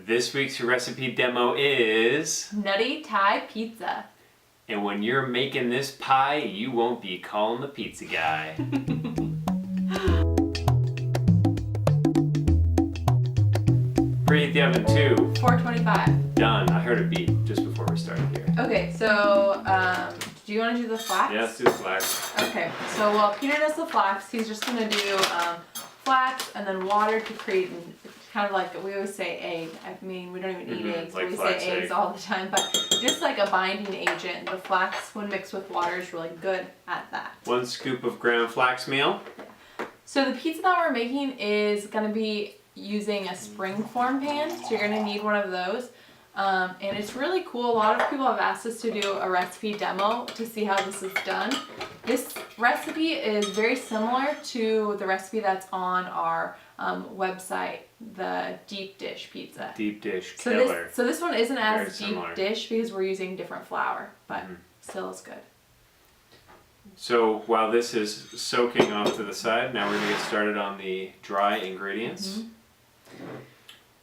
This week's recipe demo is Nutty Thai pizza. And when you're making this pie, you won't be calling the pizza guy. Preheat the oven to 425. Done. I heard a beep just before we started here. Okay, so do you want to do the flax? Yeah, let's do the flax. Okay, so while Peter does the flax, he's just going to do flax and then water to create kind of like, we always say egg. I mean, we don't even eat eggs, like we say eggs egg. all the time, but just like a binding agent. The flax, when mixed with water, is really good at that. 1 scoop of ground flax meal. So the pizza that we're making is going to be using a spring form pan, so you're going to need one of those. And it's really cool. A lot of people have asked us to do a recipe demo to see how this is done. This recipe is very similar to the recipe that's on our website, the deep dish pizza. Deep dish killer. So this one isn't as Very deep similar. dish because we're using different flour, but still is good. So while this is soaking off to the side, now we're going to get started on the dry ingredients.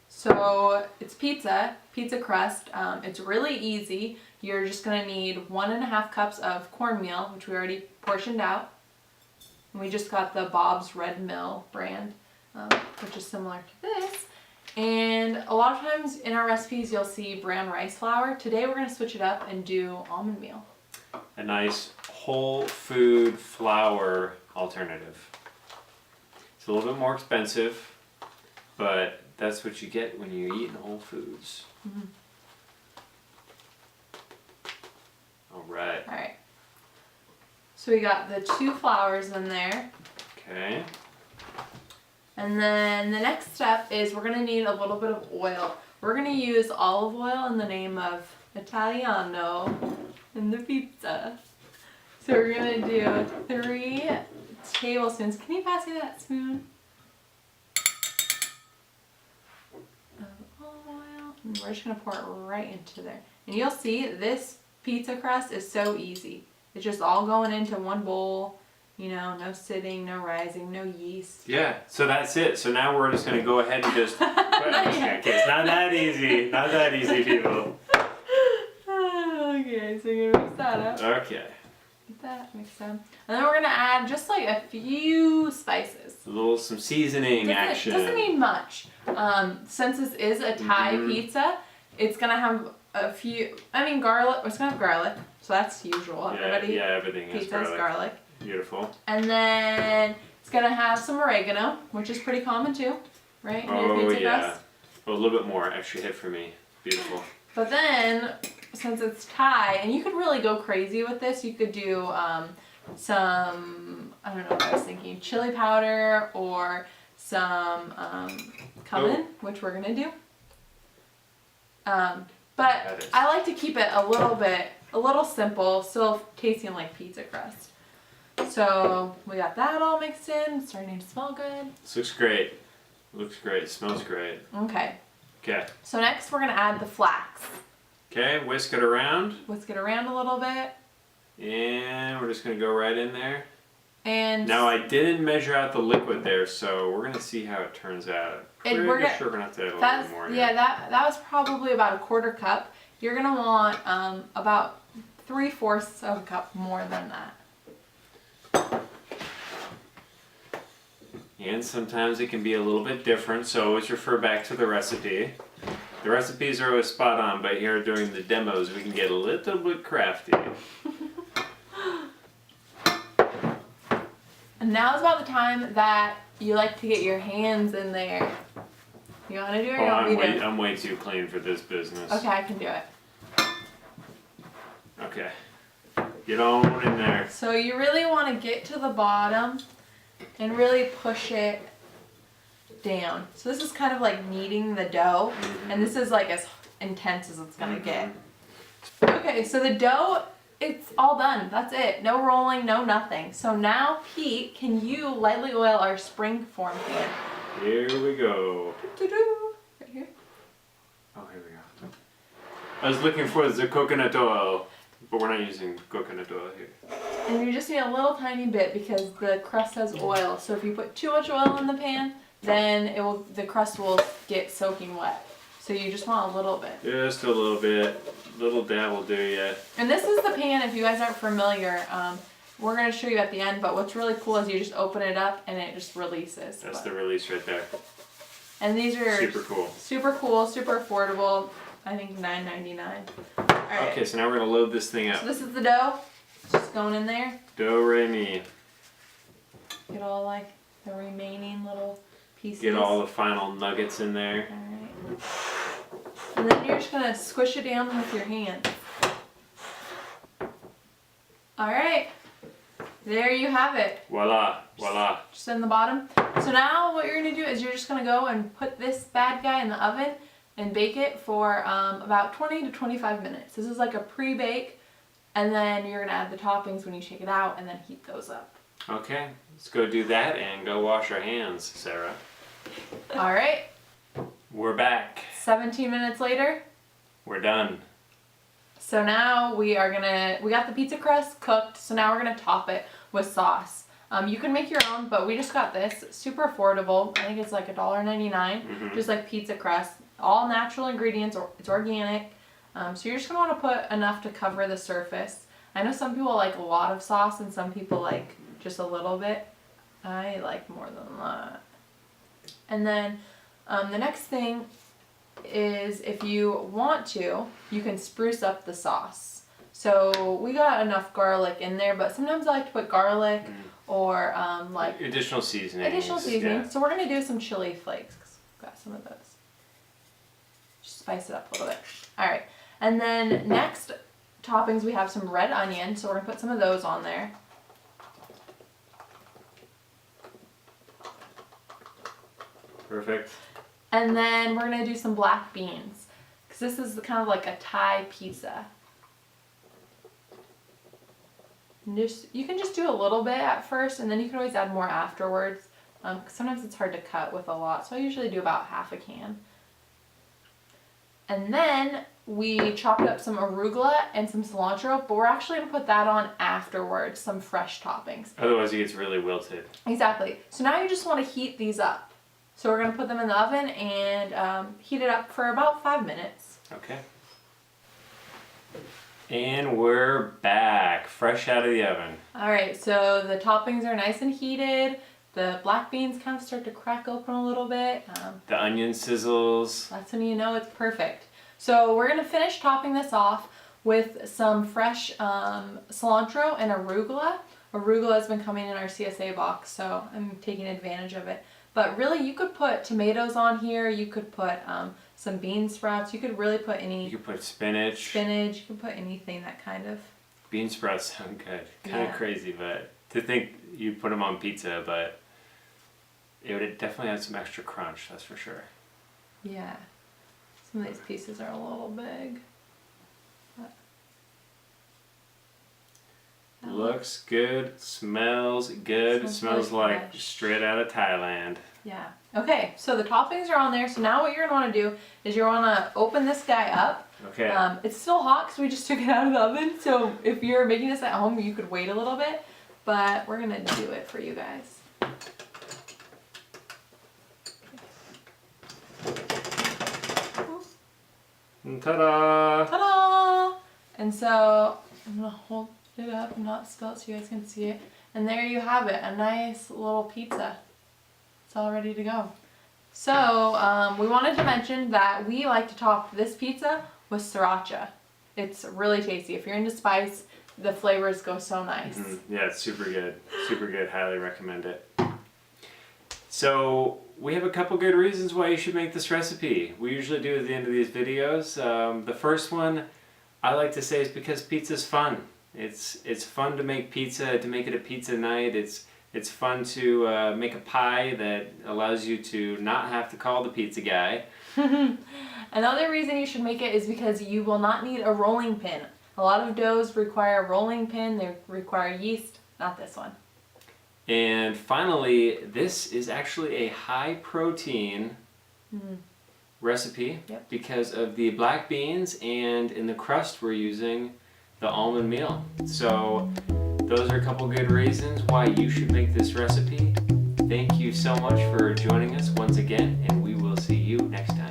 So it's pizza crust. It's really easy. You're just going to need 1.5 cups of cornmeal, which we already portioned out. And we just got the Bob's Red Mill brand, which is similar to this. And a lot of times in our recipes you'll see brown rice flour. Today we're going to switch it up and do almond meal. A nice whole food flour alternative. It's a little bit more expensive, but that's what you get when you eat in Whole Foods. All right. So we got the 2 flours in there. Okay. And then the next step is we're going to need a little bit of oil. We're going to use olive oil in the name of Italiano in the pizza. So we're going to do 3 tablespoons. Can you pass me that spoon? Of olive oil. And we're just going to pour it right into there. And you'll see this pizza crust is so easy. It's just all going into one bowl. You know, no sitting, no rising, no yeast. Yeah, so that's it. So now we're just going to go ahead and just... Okay, it's not that easy. Not that easy, people. Okay, so you're going to mix that up. Okay. Get that mixed up. And then we're going to add just like a few spices. Some seasoning action. Doesn't need much. Since this is a Thai pizza, it's going to have a few... I mean, garlic. It's going to have garlic. So that's usual. Everything has pizza has garlic. Beautiful. And then it's going to have some oregano, which is pretty common too, right? Oh, yeah. A little bit more extra hit for me. Beautiful. But then, since it's Thai, and you could really go crazy with this, you could do some, I don't know what I was thinking, chili powder or some cumin, which we're going to do. But I like to keep it a little simple, still tasting like pizza crust. So we got that all mixed in. It's starting to smell good. This looks great. Looks great. Smells great. Okay. Okay. So next we're going to add the flax. Okay, whisk it around. Whisk it around a little bit. And we're just going to go right in there. And now I didn't measure out the liquid there, so we're going to see how it turns out. Pretty sure we're going to have to add a little bit more. Yeah, that was probably about 1/4 cup. You're going to want about 3/4 of a cup more than that. And sometimes it can be a little bit different, so always refer back to the recipe. The recipes are always spot on, but here during the demos we can get a little bit crafty. And now is about the time that you like to get your hands in there. You want to do it or you want me to? I'm way too clean for this business. Okay, I can do it. Okay. Get on in there. So you really want to get to the bottom and really push it down. So this is kind of like kneading the dough, and this is like as intense as it's gonna get. Okay, so the dough, it's all done. That's it. No rolling, no nothing. So now, Pete, can you lightly oil our spring form pan? Here we go. Right here. Oh, here we go. I was looking for the coconut oil, but we're not using coconut oil here. And you just need a little tiny bit because the crust has oil. So if you put too much oil in the pan, then the crust will get soaking wet. So you just want a little bit. Just a little bit. Little dab will do ya. And this is the pan, if you guys aren't familiar. We're going to show you at the end, but what's really cool is you just open it up and it just releases. That's the release right there. And these are super cool. Super cool, super affordable. I think $9.99. All right. Okay, so now we're going to load this thing up. So this is the dough. It's just going in there. Do, re, mi. Get all like the remaining little pieces. Get all the final nuggets in there. Alright. And then you're just going to squish it down with your hand. Alright. There you have it. Voila, voila. Just in the bottom. So now what you're going to do is you're just going to go and put this bad guy in the oven and bake it for about 20 to 25 minutes. This is like a pre-bake, and then you're going to add the toppings when you shake it out and then heat those up. Okay, let's go do that and go wash our hands, Sarah. Alright. We're back. 17 minutes later. We're done. So now we got the pizza crust cooked, so now we're gonna top it with sauce. You can make your own, but we just got this. Super affordable. I think it's like $1.99, just like pizza crust. All natural ingredients, it's organic. So you're just gonna wanna put enough to cover the surface. I know some people like a lot of sauce and some people like just a little bit. I like more than that. And then the next thing is, if you want to, you can spruce up the sauce. So we got enough garlic in there, but sometimes I like to put garlic or like additional seasoning. Yeah. So we're gonna do some chili flakes. 'Cause we've got some of those. Just spice it up a little bit. All right, and then next toppings we have some red onion. So we're gonna put some of those on there. Perfect. And then we're gonna do some black beans, because this is kind of like a Thai pizza. And you can just do a little bit at first, and then you can always add more afterwards. 'Cause sometimes it's hard to cut with a lot, so I usually do about half a can. And then we chopped up some arugula and some cilantro, but we're actually gonna put that on afterwards, some fresh toppings. Otherwise it gets really wilted. Exactly. So now you just want to heat these up. So we're going to put them in the oven and heat it up for about 5 minutes. Okay. And we're back, fresh out of the oven. Alright, so the toppings are nice and heated. The black beans kind of start to crack open a little bit. The onion sizzles. That's when you know it's perfect. So we're going to finish topping this off with some fresh cilantro and arugula. Arugula has been coming in our CSA box, so I'm taking advantage of it. But really, you could put tomatoes on here. You could put some bean sprouts. You could really put any... You could put spinach. Spinach. You could put anything that kind of... Bean sprouts sound good. Kind of crazy, but to think you put them on pizza, but it would definitely add some extra crunch, that's for sure. Yeah. Some of these pieces are a little big. Looks good, smells good, smells really like fresh. straight out of Thailand. Yeah. Okay, so the toppings are on there. So now what you're going to want to do is you want to open this guy up. Okay. It's still hot because we just took it out of the oven. So if you're making this at home, you could wait a little bit. But we're going to do it for you guys. Ta-da! Ta-da! And so I'm going to hold it up and not spill it so you guys can see it. And there you have it, a nice little pizza. It's all ready to go. So we wanted to mention that we like to top this pizza with sriracha. It's really tasty. If you're into spice, the flavors go so nice. Yeah, it's super good. Super good. Highly recommend it. So we have a couple good reasons why you should make this recipe. We usually do at the end of these videos. The first one I like to say is because pizza's fun. It's fun to make pizza, to make it a pizza night. It's fun to make a pie that allows you to not have to call the pizza guy. Another reason you should make it is because you will not need a rolling pin. A lot of doughs require a rolling pin, they require yeast, not this one. And finally, this is actually a high protein recipe because of the black beans, and in the crust we're using the almond meal. So those are a couple good reasons why you should make this recipe. Thank you so much for joining us once again, and we will see you next time.